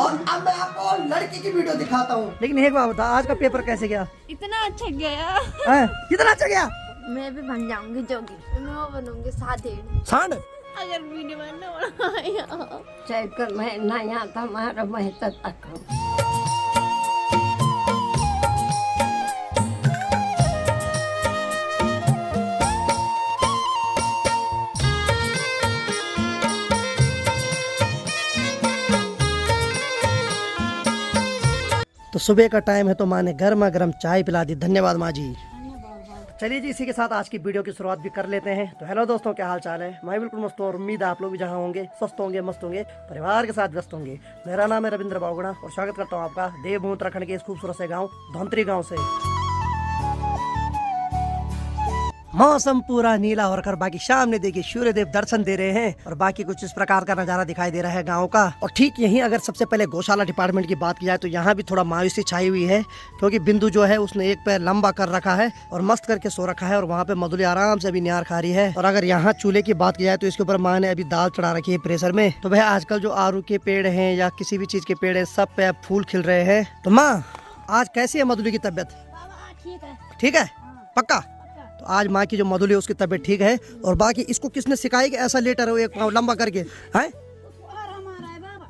और अब मैं आपको लड़की की वीडियो दिखाता हूँ। लेकिन एक बात बता, आज का पेपर कैसे गया? इतना अच्छा गया। कितना अच्छा गया? मैं भी बन जाऊंगी जोगी, मैं बनूंगी साथी। सांड अगर वीडियो बनना चैत कर मैं नया तुम्हारा मैं तक तो सुबह का टाइम है तो माँ ने गर्मा गर्म चाय पिला दी। धन्यवाद माँ जी। चलिए जी, इसी के साथ आज की वीडियो की शुरुआत भी कर लेते हैं। तो हेलो दोस्तों, क्या हाल चाल है? मैं बिल्कुल मस्त हूँ और उम्मीद है आप लोग भी जहाँ होंगे स्वस्थ होंगे, मस्त होंगे, परिवार के साथ व्यस्त होंगे। मेरा नाम है रविंद्र बावगुणा और स्वागत करता हूँ आपका देवभूमि उत्तराखंड के इस खूबसूरत से गाँव धौंतरी गाँव से। मौसम पूरा नीला होकर बाकी सामने देखिए सूर्यदेव दर्शन दे रहे हैं और बाकी कुछ इस प्रकार का नजारा दिखाई दे रहा है गांव का। और ठीक यहीं अगर सबसे पहले गौशाला डिपार्टमेंट की बात की जाए तो यहाँ भी थोड़ा मायूसी छाई हुई है, क्योंकि बिंदु जो है उसने एक पैर लंबा कर रखा है और मस्त करके सो रखा है और वहाँ पे मधुली आराम से अभी निहार खा रही है। और अगर यहाँ चूल्हे की बात की जाए तो इसके ऊपर माँ ने अभी दाल चढ़ा रखी है प्रेशर में। तो वह आजकल जो आरू के पेड़ है या किसी भी चीज के पेड़ है, सब पे फूल खिल रहे हैं। तो माँ आज कैसी है मधुली की तबियत? ठीक है, पक्का? तो आज माँ की जो मधुली है उसकी तबीयत ठीक है। और बाकी इसको किसने सिखाया कि ऐसा लेटर हो एक पाँव लंबा करके? हैं,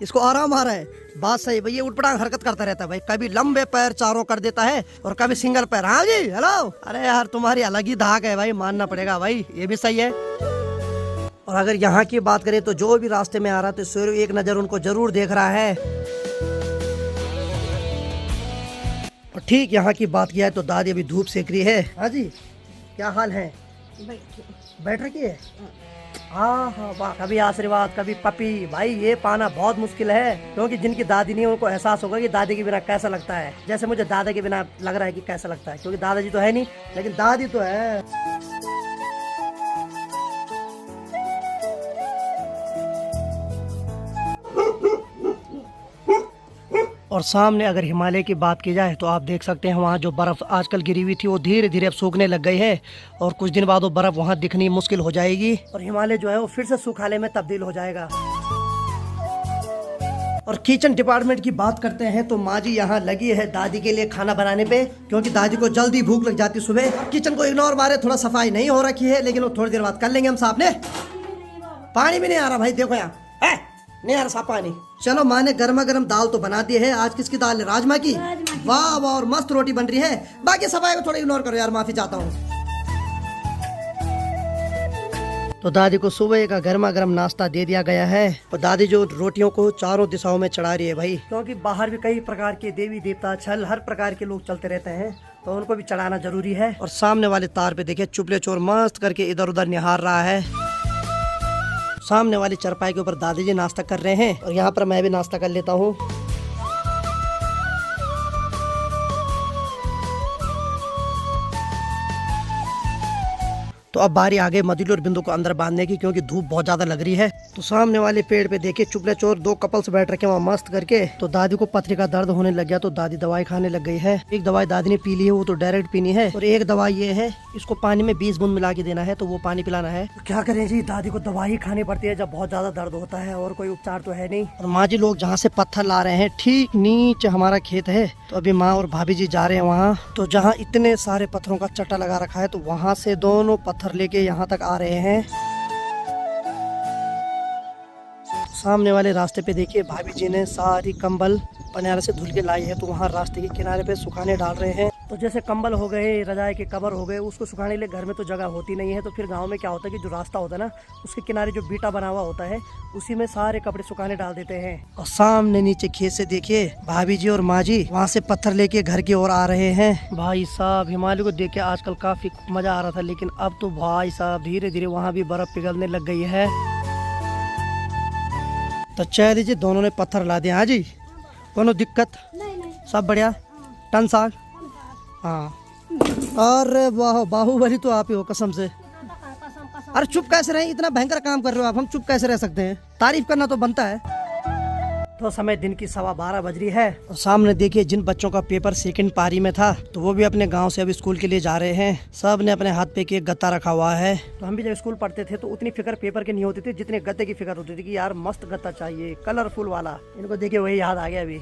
इसको आराम आ रहा है। बात सही भाई, ये उठपटांग हरकत करता रहता है भाई, कभी लंबे पैर चारों कर देता है और कभी सिंगल पैर। हाँ जी, हेलो। अरे यार तुम्हारी अलग ही धाक है भाई, मानना पड़ेगा भाई, ये भी सही है। और अगर यहाँ की बात करें तो जो भी रास्ते में आ रहा है तो सूर्य एक नजर उनको जरूर देख रहा है। और ठीक यहाँ की बात किया है तो दादी अभी धूप सेक रही है। हाँ जी, क्या हाल है? बैठ रखी है? हाँ हाँ, वाह। कभी आशीर्वाद कभी पपी, भाई ये पाना बहुत मुश्किल है, क्योंकि जिनकी दादी नहीं उनको एहसास होगा कि दादी के बिना कैसा लगता है। जैसे मुझे दादा के बिना लग रहा है कि कैसा लगता है, क्योंकि दादाजी तो है नहीं लेकिन दादी तो है। और सामने अगर हिमालय की बात की जाए तो आप देख सकते हैं वहाँ जो बर्फ़ आजकल गिरी हुई थी वो धीरे धीरे अब सूखने लग गई है और कुछ दिन बाद वो बर्फ़ वहाँ दिखनी मुश्किल हो जाएगी और हिमालय जो है वो फिर से सुखाले में तब्दील हो जाएगा। और किचन डिपार्टमेंट की बात करते हैं तो माँ जी यहाँ लगी है दादी के लिए खाना बनाने पे, क्योंकि दादी को जल्दी भूख लग जाती सुबह। किचन को इग्नोर मारे, थोड़ा सफाई नहीं हो रखी है लेकिन वो थोड़ी देर बाद कर लेंगे हम साहब ने। पानी भी नहीं आ रहा भाई, देखो यहाँ नहीं यार साफ पानी। चलो माँ ने गर्मा गर्म दाल तो बना दी है। आज किसकी दाल है? राजमा की। वाह वाह, और मस्त रोटी बन रही है। बाकी सफाई को थोड़ा इग्नोर करो यार, माफी चाहता हूँ। तो दादी को सुबह का गर्मा गर्म नाश्ता दे दिया गया है और दादी जो रोटियों को चारों दिशाओं में चढ़ा रही है भाई, क्योंकि बाहर भी कई प्रकार के देवी देवता छल हर प्रकार के लोग चलते रहते हैं तो उनको भी चढ़ाना जरूरी है। और सामने वाले तार पे देखिए चुपले चोर मस्त करके इधर उधर निहार रहा है। सामने वाली चरपाई के ऊपर दादी जी नाश्ता कर रहे हैं और यहाँ पर मैं भी नाश्ता कर लेता हूँ। तो अब बारी आ गई मधुली और बिंदु को अंदर बांधने की, क्योंकि धूप बहुत ज्यादा लग रही है। तो सामने वाले पेड़ पे देखिए चुपले चोर दो कपल्स बैठ रखे वहाँ मस्त करके। तो दादी को पथरी का दर्द होने लग गया तो दादी दवाई खाने लग गई है। एक दवाई दादी ने पी ली है, वो तो डायरेक्ट पीनी है, और एक दवाई ये है इसको पानी में 20 बूंद मिला के देना है, तो वो पानी पिलाना है। तो क्या करें जी, दादी को दवाई खानी पड़ती है जब बहुत ज्यादा दर्द होता है और कोई उपचार तो है नहीं। और माँ जी लोग जहाँ से पत्थर ला रहे हैं ठीक नीचे हमारा खेत है, तो अभी माँ और भाभी जी जा रहे हैं वहाँ। तो जहाँ इतने सारे पत्थरों का चट्टा लगा रखा है तो वहाँ से दोनों पत्थर लेके यहाँ तक आ रहे हैं। सामने वाले रास्ते पे देखिए भाभी जी ने सारी कंबल पनियारे से धुल के लाई है, तो वहाँ रास्ते के किनारे पे सुखाने डाल रहे हैं। तो जैसे कंबल हो गए, रजाई के कवर हो गए, उसको सुखाने के लिए घर में तो जगह होती नहीं है, तो फिर गांव में क्या होता है कि जो रास्ता होता है ना उसके किनारे जो बीटा बना हुआ होता है उसी में सारे कपड़े सुखाने डाल देते हैं। और सामने नीचे खेत से देखिए भाभी जी और माँ जी वहाँ से पत्थर लेके घर की ओर आ रहे हैं। भाई साहब हिमालय को देख के आजकल काफी मजा आ रहा था, लेकिन अब तो भाई साहब धीरे धीरे वहाँ भी बर्फ पिघलने लग गई है। तो चाह लीजिए दोनों ने पत्थर ला दिया। हाँ जी, कोनो दिक्कत? नहीं। सब बढ़िया, टन साग। हाँ, अरे वाह, बाहुबली तो आप ही हो कसम से। अरे चुप कैसे रहे, इतना भयंकर काम कर रहे हो आप, हम चुप कैसे रह सकते हैं? तारीफ करना तो बनता है। तो समय दिन की 12:15 बज रही है और सामने देखिए जिन बच्चों का पेपर सेकंड पारी में था तो वो भी अपने गांव से अब स्कूल के लिए जा रहे हैं। सब ने अपने हाथ पे एक गत्ता रखा हुआ है। तो हम भी जब स्कूल पढ़ते थे तो उतनी फिक्र पेपर की नहीं होती थी जितने गत्ते की फिक्र होती थी कि यार मस्त गत्ता चाहिए, कलरफुल वाला। इनको देखिए वही याद आ गया अभी।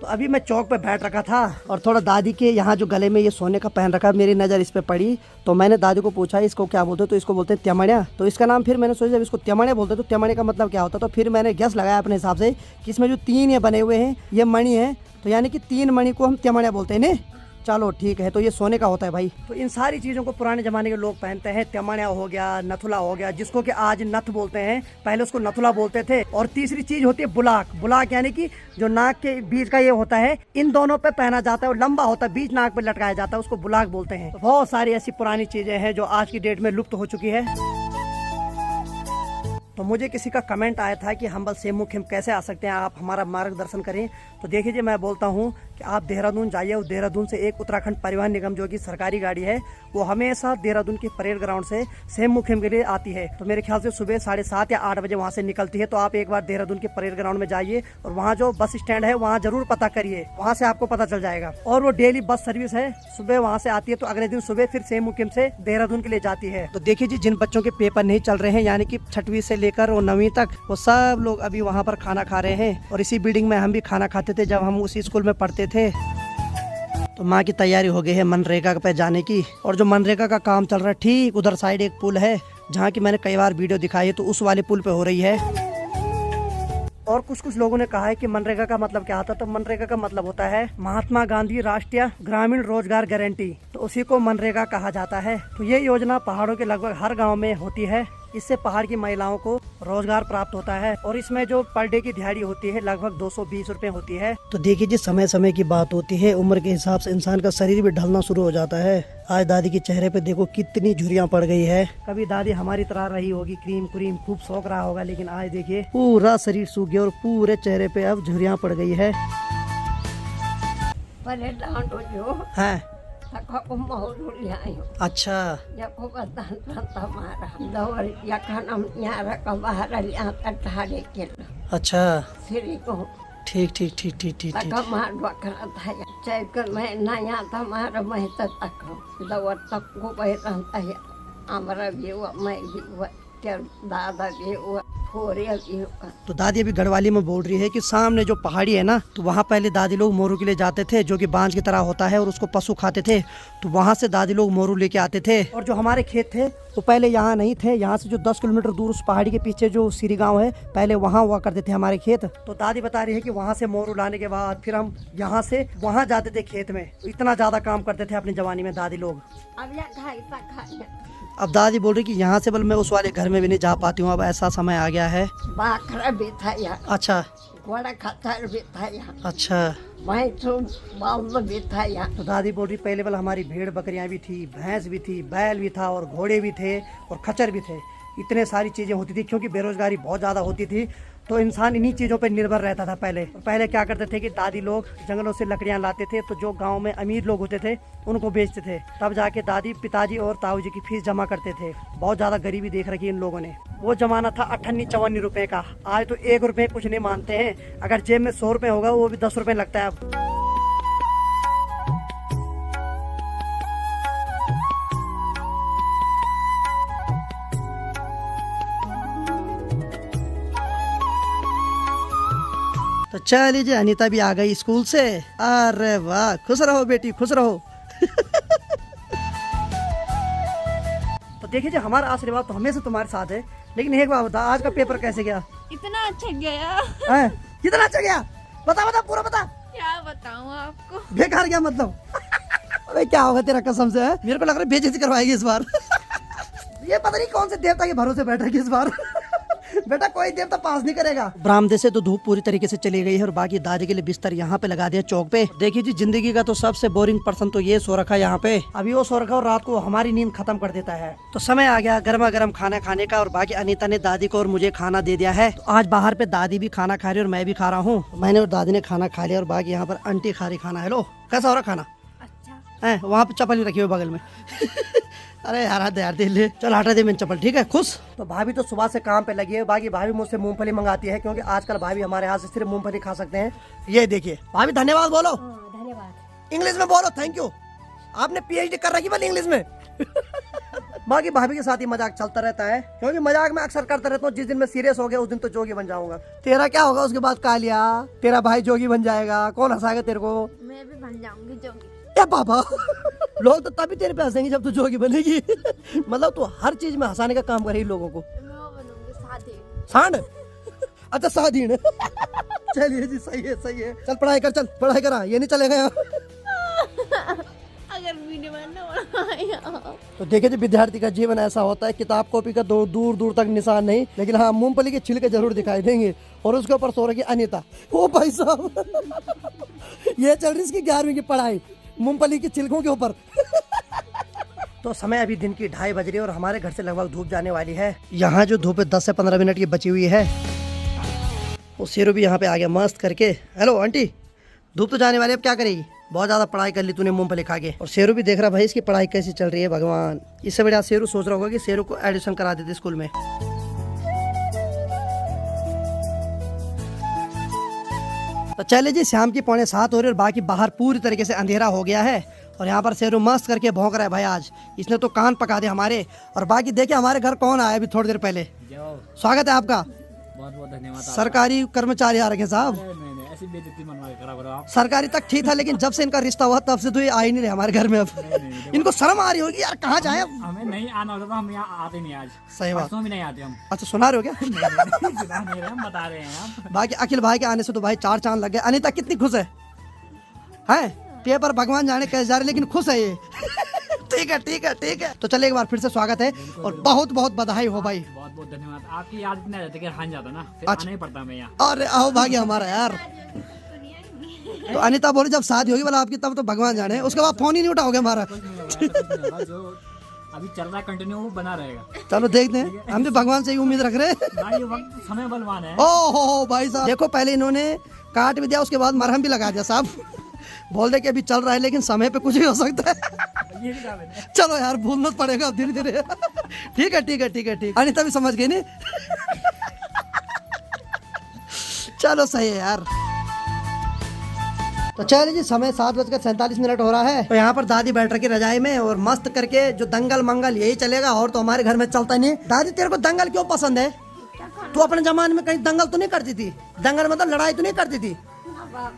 अभी मैं चौक पे बैठ रखा था और थोड़ा दादी के यहाँ जो गले में ये सोने का पहन रखा, मेरी नज़र इस पे पड़ी तो मैंने दादी को पूछा इसको क्या बोलते, तो इसको बोलते हैं त्यमण्या। तो इसका नाम फिर मैंने सोचा जब इसको त्यमण्या बोलते तो त्यमण्या का मतलब क्या होता, तो फिर मैंने गैस लगाया अपने हिसाब से कि इसमें जो 3 ये बने हुए हैं ये मणि है, तो यानी कि 3 मणि को हम त्यमण्या बोलते हैं। नहीं चलो ठीक है, तो ये सोने का होता है भाई। तो इन सारी चीज़ों को पुराने ज़माने के लोग पहनते हैं। त्यमण्या हो गया, नथुला हो गया, जिसको कि आज नथ बोलते हैं, पहले उसको नथुला बोलते थे। और तीसरी चीज़ होती है बुलाक। बुलाक यानी कि जो नाक के बीच का ये होता है, इन दोनों पे पहना जाता है और लंबा होता है, बीच नाक पे लटकाया जाता है, उसको बुलाक बोलते हैं। तो बहुत सारी ऐसी पुरानी चीज़ें हैं जो आज की डेट में लुप्त हो चुकी है। तो मुझे किसी का कमेंट आया था कि हम बस सेमू खेम कैसे आ सकते हैं, आप हमारा मार्गदर्शन करें। तो देखिए जी, मैं बोलता हूँ कि आप देहरादून जाइए और देहरादून से एक उत्तराखंड परिवहन निगम जो कि सरकारी गाड़ी है वो हमेशा देहरादून के परेड ग्राउंड से सेमू खेम के लिए आती है। तो मेरे ख्याल से सुबह 7:30 या 8 बजे वहाँ से निकलती है। तो आप एक बार देहरादून के परेड ग्राउंड में जाइए और वहाँ जो बस स्टैंड है वहाँ जरूर पता करिए, वहाँ से आपको पता चल जाएगा। और वो डेली बस सर्विस है, सुबह वहाँ से आती है तो अगले दिन सुबह फिर सेमू खेम से देहरादून के लिए जाती है। तो देखिए जी, जिन बच्चों के पेपर नहीं चल रहे हैं यानी कि 6वीं से लेकर 9वीं तक, वो सब लोग अभी वहाँ पर खाना खा रहे हैं। और इसी बिल्डिंग में हम भी खाना खाते थे जब हम उसी स्कूल में पढ़ते थे। तो माँ की तैयारी हो गई है मनरेगा पे जाने की। और जो मनरेगा का काम चल रहा है ठीक उधर साइड एक पुल है जहाँ की मैंने कई बार वीडियो दिखाई है, तो उस वाले पुल पे हो रही है। और कुछ लोगों ने कहा है कि मनरेगा का मतलब क्या होता है, तो मनरेगा का मतलब होता है महात्मा गांधी राष्ट्रीय ग्रामीण रोजगार गारंटी, तो उसी को मनरेगा कहा जाता है। तो ये योजना पहाड़ों के लगभग हर गांव में होती है। इससे पहाड़ की महिलाओं को रोजगार प्राप्त होता है और इसमें जो पर डे की दिहाड़ी होती है लगभग 220 रुपए होती है। तो देखिए जी, समय समय की बात होती है, उम्र के हिसाब से इंसान का शरीर भी ढलना शुरू हो जाता है। आज दादी के चेहरे पे देखो कितनी झुर्रियां पड़ गई है। कभी दादी हमारी तरह रही होगी, क्रीम खूब शौक रहा होगा, लेकिन आज देखिए पूरा शरीर सूख गया और पूरे चेहरे पे अब झुर्रियां पड़ गई है। हाँ अच्छा अच्छा ठीक ठीक ठीक ठीक ठीक ठीक तो दादी अभी गढ़वाली में बोल रही है कि सामने जो पहाड़ी है ना, तो वहाँ पहले दादी लोग मोरू के लिए जाते थे जो कि बांझ की तरह होता है और उसको पशु खाते थे। तो वहाँ से दादी लोग मोरू लेके आते थे। और जो हमारे खेत थे वो पहले यहाँ नहीं थे, यहाँ से जो 10 किलोमीटर दूर उस पहाड़ी के पीछे जो सिरी गांव है, पहले वहाँ हुआ करते थे हमारे खेत। तो दादी बता रही है कि वहाँ से मोरू लाने के बाद फिर हम यहाँ से वहाँ जाते थे खेत में। तो इतना ज्यादा काम करते थे अपनी जवानी में दादी लोग। अब दादी बोल रही कि यहाँ से बल मैं उस वाले घर में भी नहीं जा पाती हूँ, अब ऐसा समय आ गया है। बाखरा भी था यहाँ, अच्छा घोड़ा खच्चर भी था यहाँ, अच्छा बाल भी था यहाँ। तो दादी बोल रही पहले बल हमारी भेड़ बकरियां भी थी, भैंस भी थी, बैल भी था और घोड़े भी थे और खच्चर भी थे। इतने सारी चीजें होती थी क्योंकि बेरोजगारी बहुत ज्यादा होती थी, तो इंसान इन्हीं चीज़ों पर निर्भर रहता था पहले क्या करते थे कि दादी लोग जंगलों से लकड़ियां लाते थे, तो जो गांव में अमीर लोग होते थे उनको बेचते थे, तब जाके दादी पिताजी और ताऊ जी की फीस जमा करते थे। बहुत ज़्यादा गरीबी देख रखी इन लोगों ने। वो जमाना था 58-54 रुपए का। आज तो 1 रुपये कुछ नहीं मानते हैं। अगर जेब में 100 रुपये होगा वो भी 10 रुपये लगता है अब। तो चल लीजिए, अनीता भी आ गई स्कूल से। अरे वाह, खुश रहो बेटी, खुश रहो। तो देखिए जी, हमारा आशीर्वाद तो हमेशा तुम्हारे साथ है, लेकिन एक बात बता, आज का पेपर कैसे गया? इतना अच्छा गया। कितना अच्छा गया? बता पूरा बता। क्या बताऊं आपको? बेकार गया मतलब? अबे क्या होगा तेरा कसम से? मेरे को लग रहा है बेइज्जती करवाएगी इस बार। ये पता नहीं कौन से देवता के भरोसे बैठेगी इस बार। बेटा कोई देवता पास नहीं करेगा। बरामदे से तो धूप पूरी तरीके से चली गई है और बाकी दादी के लिए बिस्तर यहाँ पे लगा दिया चौक पे। देखिए जी, जिंदगी का तो सबसे बोरिंग पर्सन तो ये सो रखा है यहाँ पे। अभी वो सो रखा और रात को हमारी नींद खत्म कर देता है। तो समय आ गया गर्मा गर्म खाना खाने का और बाकी अनीता ने दादी को और मुझे खाना दे दिया है। तो आज बाहर पे दादी भी खाना खा रही है और मैं भी खा रहा हूँ। मैंने और दादी ने खाना खा लिया और बाकी यहाँ पर आंटी खा रही खाना। हेलो, कैसा हो रहा खाना? अच्छा है, वहाँ पे चपाली रखी हुई बगल में। अरे यार दे ले, चल हटा दे मेरी चप्पल, ठीक है खुश। तो भाभी तो सुबह से काम पे लगी है, बाकी भाभी मुझसे मूंगफली मंगाती है क्योंकि आजकल भाभी हमारे यहाँ से सिर्फ मूंगफली खा सकते हैं। ये देखिए भाभी, धन्यवाद बोलो, धन्यवाद। इंग्लिश में बोलो थैंक यू। आपने PhD कर रखी बल इंग्लिश में। बाकी भाभी के साथ ही मजाक चलता रहता है क्योंकि मजाक में अक्सर करता रहता हूँ। जिस दिन मैं सीरियस हो गया उस दिन तो जोगी बन जाऊंगा। तेरा क्या होगा उसके बाद कालिया? तेरा भाई जोगी बन जाएगा, कौन हंसाएगा तेरे को? मैं भी बन जाऊंगी जोगी। क्या पापा? लोग तो तभी तेरे पे हंसेंगे जब तू जोगी बनेगी। मतलब तू हर चीज में हंसाने का काम करेगी लोगों को। मैं वो बनूंगी साधे। सांड? अच्छा साधीन। चलिए जी, सही है सही है। चल पढ़ाई कर, चल पढ़ाई करा, ये नहीं चलेगा यहाँ। अगर वीडियो बनना तो देखिए जी, विद्यार्थी का जीवन ऐसा होता है, किताब कॉपी का दूर दूर तक निशान नहीं, लेकिन हाँ मूंगफली के छिलके जरूर दिखाई देंगे। और उसके ऊपर सो रखी अनीता। ओ भाई साहब, ये चल रही इसकी 11वीं की पढ़ाई मूंगफली के छिलकों के ऊपर। तो समय अभी दिन की 2:30 बज रही है और हमारे घर से लगभग धूप जाने वाली है। यहाँ जो धूप 10 से 15 मिनट की बची हुई है। वो शेरू भी यहाँ पे आ गया मस्त करके। हेलो आंटी, धूप तो जाने वाली है, अब क्या करेगी? बहुत ज्यादा पढ़ाई कर ली तूने मूंगफली खा के। और शेरू भी देख रहा भाई इसकी पढ़ाई कैसी चल रही है। भगवान, इससे बढ़िया शेरू सोच रहा होगा कि शेरू को एडमिशन करा देते स्कूल में। तो चले जी, शाम की 6:45 हो रही है और बाकी बाहर पूरी तरीके से अंधेरा हो गया है। और यहाँ पर शेरू मस्त करके भौंक रहा है भाई, आज इसने तो कान पका दे हमारे। और बाकी देखिए हमारे घर कौन आया अभी थोड़ी देर पहले। स्वागत है आपका। बहुत बहुत धन्यवाद। सरकारी कर्मचारी आ रखे साहब। नहीं, ऐसी बेइज्जती मनवा के खड़ा करो आप। सरकारी तक ठीक था, लेकिन जब से इनका रिश्ता हुआ तब से तो ये आ ही नहीं रहे हमारे घर में। अब इनको शर्म आ रही होगी यार, कहाँ जाए अब। हमें नहीं आना होता तो हम यहाँ आते नहीं आज। सही बात। परसों भी नहीं आते हम। अच्छा सुना रहे हो क्या? नहीं, सुना नहीं रहे, हम बता रहे हैं आप। बाकी अखिल भाई के आने से तो भाई 4 चांद लग गए। अनीता कितनी खुश है? पेपर भगवान जाने कैसे जा रहे, लेकिन खुश है ये। ठीक है ठीक है ठीक है। तो चलिए एक बार फिर से स्वागत है और बहुत बहुत बधाई हो भाई। बहुत बहुत धन्यवाद। आपकी याद इतना रहता है कि हान जाता ना, फिर अच्छा। आना ही पड़ता मैं यहाँ। अरे आओ भाग्य हमारा यार। तो अनीता बोली जब शादी होगी वाला आपकी तब तो भगवान जाने, उसके बाद फोन ही नहीं उठाओगे हमारा। जो अभी चल रहा है कंटिन्यू वो बना रहेगा। चलो देखते हैं, हम भी भगवान से ही उम्मीद रख रहे हैं। भाई ये वक्त समय बलवान है। ओहो भाई साहब, देखो पहले इन्होंने काट भी दिया, उसके बाद मरहम भी लगा दिया साहब। बोल दे कि अभी चल रहा है लेकिन समय पे कुछ भी हो सकता है। ये भी कहा मैंने। चलो यार, भूलना पड़ेगा धीरे धीरे। ठीक है ठीक है ठीक है ठीक। अनीता भी समझ गई नहीं। चलो सही है यार। तो चलिए जी, समय 7:47 हो रहा है। तो यहाँ पर दादी बैठ रखी रजाई में और मस्त करके जो दंगल मंगल यही चलेगा, और तो हमारे घर में चलता नहीं। दादी तेरे को दंगल क्यों पसंद है? तू अपने जमाने में कहीं दंगल तो नहीं करती थी? दंगल मतलब लड़ाई तो नहीं करती थी?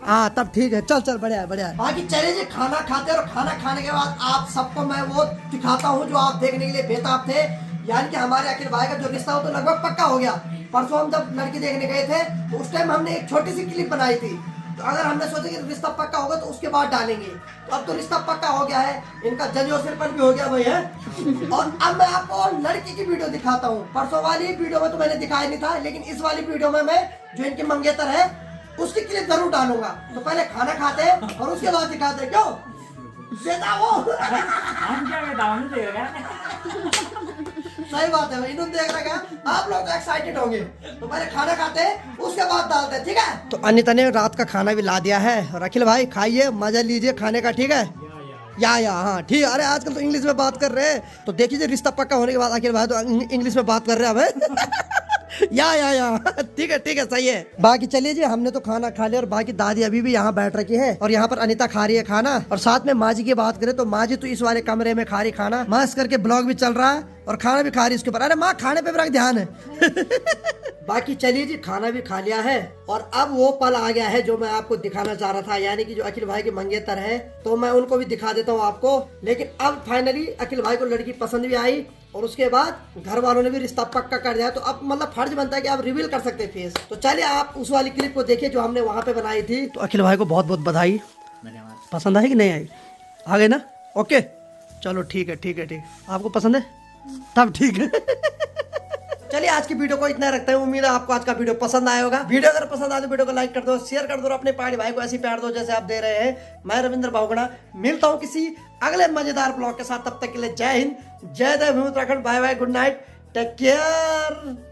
हाँ तब ठीक है, चल चल बढ़िया बढ़िया। बाकी चले जी, खाना खाते और खाना खाने के बाद आप सबको मैं वो दिखाता हूँ जो आप देखने के लिए बेताब थे। यानी कि हमारे अखिल भाई का जो रिश्ता हो तो लगभग पक्का हो गया। परसों हम जब लड़की देखने गए थे तो उस टाइम हमने एक छोटी सी क्लिप बनाई थी। तो अगर हमने सोचा कि रिश्ता पक्का होगा तो उसके बाद डालेंगे, तो अब तो रिश्ता पक्का हो गया है, इनका जजो सिरपन भी हो गया भाई है। और अब मैं आपको लड़की की वीडियो दिखाता हूँ। परसों वाली वीडियो में तो मैंने दिखाया नहीं था, लेकिन इस वाली वीडियो में मैं जो इनकी मंगेतर है उसकी क्लिप जरूर डालूंगा। तो पहले खाना खाते हैं और उसके बाद दिखाते हैं। क्यों बेटा वो हम क्या कहता हूँ देख रहे हैं। सही बात है, इन्होंने देख रखा, आप लोग तो एक्साइटेड होंगे। तो पहले खाना खाते हैं उसके बाद डालते हैं, ठीक है? तो अनीता ने रात का खाना भी ला दिया है और अखिल भाई खाइए, मजा लीजिए खाने का, ठीक है? या हाँ ठीक है। अरे आजकल तो इंग्लिश में बात कर रहे हैं, तो देखिए रिश्ता पक्का होने के बाद अखिल भाई तो इंग्लिश में बात कर रहे हैं हमें। या ठीक है सही है। बाकी चलिए जी, हमने तो खाना खा लिया और बाकी दादी अभी भी यहाँ बैठ रखी है और यहाँ पर अनीता खा रही है खाना। और साथ में माँ जी की बात करें तो माँ जी तो इस वाले कमरे में खा रही खाना, मस्त करके ब्लॉग भी चल रहा है और खाना भी खा रही उसके ऊपर। अरे माँ खाने पे मेरा ध्यान है। बाकी चलिए जी, खाना भी खा लिया है और अब वो पल आ गया है जो मैं आपको दिखाना चाह रहा था, यानी कि जो अखिल भाई के मंगेतर है, तो मैं उनको भी दिखा देता हूँ आपको। लेकिन अब फाइनली अखिल भाई को लड़की पसंद भी आई और उसके बाद घर वालों ने भी रिश्ता पक्का कर दिया। तो अब मतलब फर्ज बनता है कि आप रिवील कर सकते हैं फेस। तो चलिए आप उस वाली क्लिप को देखिए जो हमने वहाँ पे बनाई थी। तो अखिल भाई को बहुत बहुत बधाई। धन्यवाद। पसंद आई कि नहीं आई? आ गए ना? ओके चलो ठीक है। आपको पसंद है? तब ठीक है। चलिए आज की वीडियो को इतना रखते हैं। उम्मीद है आपको आज का वीडियो पसंद आया होगा। वीडियो अगर पसंद आए तो वीडियो को लाइक कर दो, शेयर कर दो और अपने पहाड़ी भाई को ऐसी प्यार दो जैसे आप दे रहे हैं। मैं रविंद्र बाहुगुणा मिलता हूँ किसी अगले मजेदार ब्लॉग के साथ। तब तक के लिए जय हिंद, जय देव, Uttarakhand. Bye bye, good night, take care.